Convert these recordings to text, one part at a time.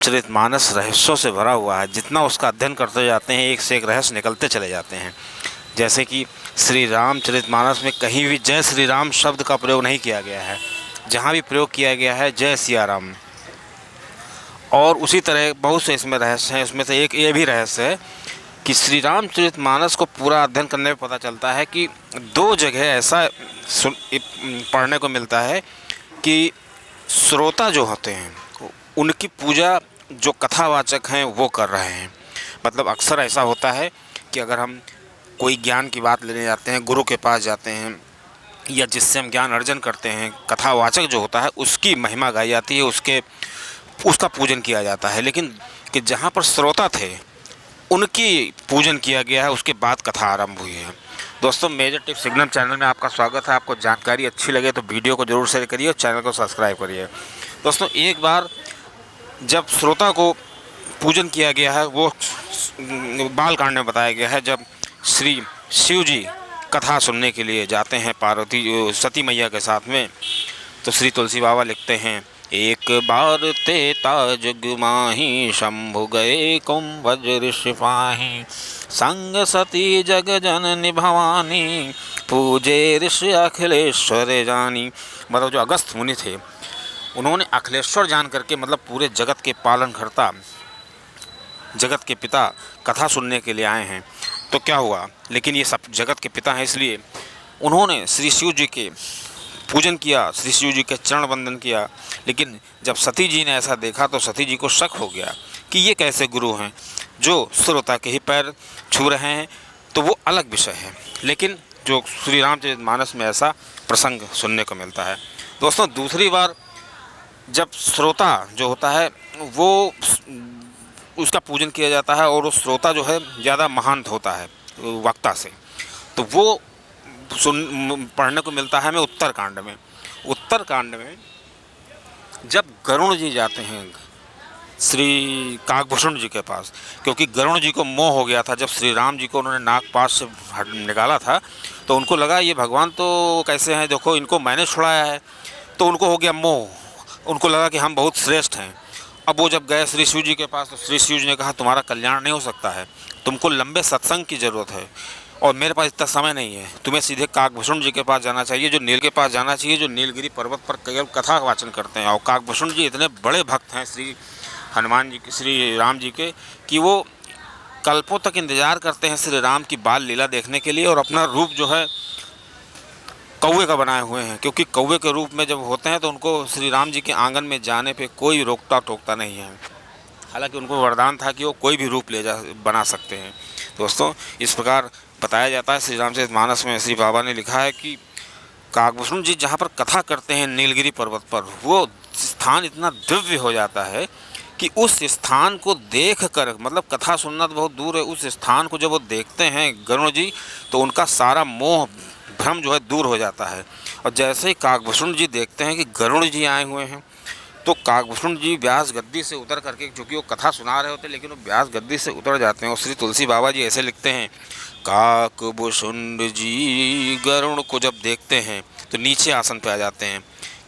चरितमानस रहस्यों से भरा हुआ है। जितना उसका अध्ययन करते जाते हैं, एक से एक रहस्य निकलते चले जाते हैं। जैसे कि श्री रामचरितमानस में कहीं भी जय श्री राम शब्द का प्रयोग नहीं किया गया है, जहाँ भी प्रयोग किया गया है जय सिया राम। और उसी तरह बहुत से इसमें रहस्य हैं। उसमें से एक ये भी रहस्य है कि श्री रामचरितमानस को पूरा अध्ययन करने में पता चलता है कि दो जगह ऐसा पढ़ने को मिलता है कि श्रोता जो होते हैं उनकी पूजा जो कथावाचक हैं वो कर रहे हैं। मतलब अक्सर ऐसा होता है कि अगर हम कोई ज्ञान की बात लेने जाते हैं, गुरु के पास जाते हैं या जिससे हम ज्ञान अर्जन करते हैं, कथावाचक जो होता है उसकी महिमा गाई जाती है, उसका पूजन किया जाता है। लेकिन कि जहाँ पर श्रोता थे उनकी पूजन किया गया है, उसके बाद कथा आरंभ हुई है। दोस्तों, मेजर टिप सिग्नल चैनल में आपका स्वागत है। आपको जानकारी अच्छी लगे तो वीडियो को जरूर शेयर करिए और चैनल को सब्सक्राइब करिए। दोस्तों, एक बार जब श्रोता को पूजन किया गया है, वो बाल कांड में बताया गया है, जब श्री शिव जी कथा सुनने के लिए जाते हैं पार्वती सती मैया के साथ में, तो श्री तुलसी बाबा लिखते हैं, एक बार तेता जग माही शंभु गए कुंभज ऋषि पाही संग सती जग जननी भवानी पूजे ऋषि अखिलेश्वर जानी। मतलब जो अगस्त्य मुनि थे उन्होंने अखिलेश्वर जान करके, मतलब पूरे जगत के पालनकर्ता, जगत के पिता कथा सुनने के लिए आए हैं। तो क्या हुआ, लेकिन ये सब जगत के पिता हैं, इसलिए उन्होंने श्री शिव जी के पूजन किया, श्री शिव जी के चरण वंदन किया। लेकिन जब सती जी ने ऐसा देखा तो सती जी को शक हो गया कि ये कैसे गुरु हैं जो श्रोता के ही पैर छू रहे हैं। तो वो अलग विषय है, लेकिन जो श्री रामचरितमानस में ऐसा प्रसंग सुनने को मिलता है। दोस्तों, दूसरी बार जब श्रोता जो होता है वो उसका पूजन किया जाता है और वो श्रोता जो है ज़्यादा महान होता है वक्ता से, तो वो पढ़ने को मिलता है हमें उत्तरकांड में। उत्तरकांड में जब गरुण जी जाते हैं श्री काकभूषण जी के पास, क्योंकि गरुण जी को मोह हो गया था जब श्री राम जी को उन्होंने नागपाश से निकाला था, तो उनको लगा ये भगवान तो कैसे हैं, देखो इनको मैंने छुड़ाया है। तो उनको हो गया मोह, उनको लगा कि हम बहुत श्रेष्ठ हैं। अब वो जब गए श्री शिव जी के पास तो श्री शिव जी ने कहा, तुम्हारा कल्याण नहीं हो सकता है, तुमको लंबे सत्संग की ज़रूरत है और मेरे पास इतना समय नहीं है। तुम्हें सीधे काकभूषण जी के पास जाना चाहिए, जो नील के पास जाना चाहिए, जो नीलगिरी पर्वत पर केवल कथा वाचन करते हैं। और काकभूषण जी इतने बड़े भक्त हैं श्री हनुमान जी के, श्री राम जी के, कि वो कल्पों तक इंतज़ार करते हैं श्री राम की बाल लीला देखने के लिए, और अपना रूप जो है कौवे का बनाए हुए हैं, क्योंकि कौवे के रूप में जब होते हैं तो उनको श्री राम जी के आंगन में जाने पे कोई रोकता टोकता नहीं है। हालांकि उनको वरदान था कि वो कोई भी रूप बना सकते हैं। दोस्तों, इस प्रकार बताया जाता है श्री रामचरितमानस में, श्री बाबा ने लिखा है कि काकभूषण जी जहाँ पर कथा करते हैं नीलगिरी पर्वत पर, वो स्थान इतना दिव्य हो जाता है कि उस स्थान को देख कर, मतलब कथा सुनना तो बहुत दूर है, उस स्थान को जब वो देखते हैं गरुण जी, तो उनका सारा मोह भ्रम जो है दूर हो जाता है। और जैसे ही काकभूषण जी देखते हैं कि गरुण जी आए हुए हैं, तो काकभूषण जी व्यास गद्दी से उतर करके, चूँकि वो कथा सुना रहे होते लेकिन वो व्यास गद्दी से उतर जाते हैं। और श्री तुलसी बाबा जी ऐसे लिखते हैं, काकभूषण जी गरुण को जब देखते हैं तो नीचे आसन पे आ जाते हैं,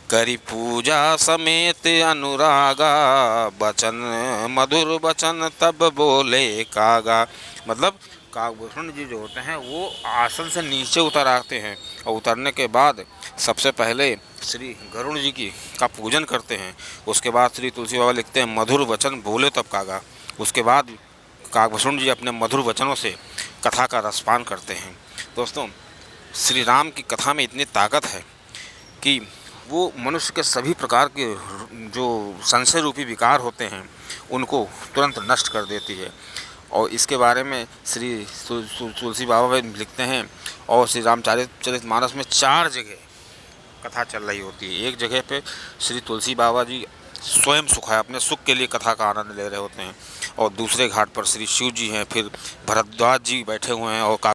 करी पूजा समेत अनुरागा बचन मधुर बचन तब बोले कागा। मतलब काकभूषण जी जो होते हैं वो आसन से नीचे उतर आते हैं और उतरने के बाद सबसे पहले श्री गरुण जी का पूजन करते हैं। उसके बाद श्री तुलसी बाबा लिखते हैं, मधुर वचन बोले तब कागा। उसके बाद काकभूषण जी अपने मधुर वचनों से कथा का रसपान करते हैं। दोस्तों, श्री राम की कथा में इतनी ताकत है कि वो मनुष्य के सभी प्रकार के जो संशय रूपी विकार होते हैं उनको तुरंत नष्ट कर देती है। और इसके बारे में श्री तुलसी बाबा लिखते हैं, और श्री रामचरितमानस में 4 जगह कथा चल रही होती है। एक जगह पे श्री तुलसी बाबा जी स्वयं सुख है, अपने सुख के लिए कथा का आनंद ले रहे होते हैं, और दूसरे घाट पर श्री शिव जी हैं, फिर भरद्वाज जी बैठे हुए हैं और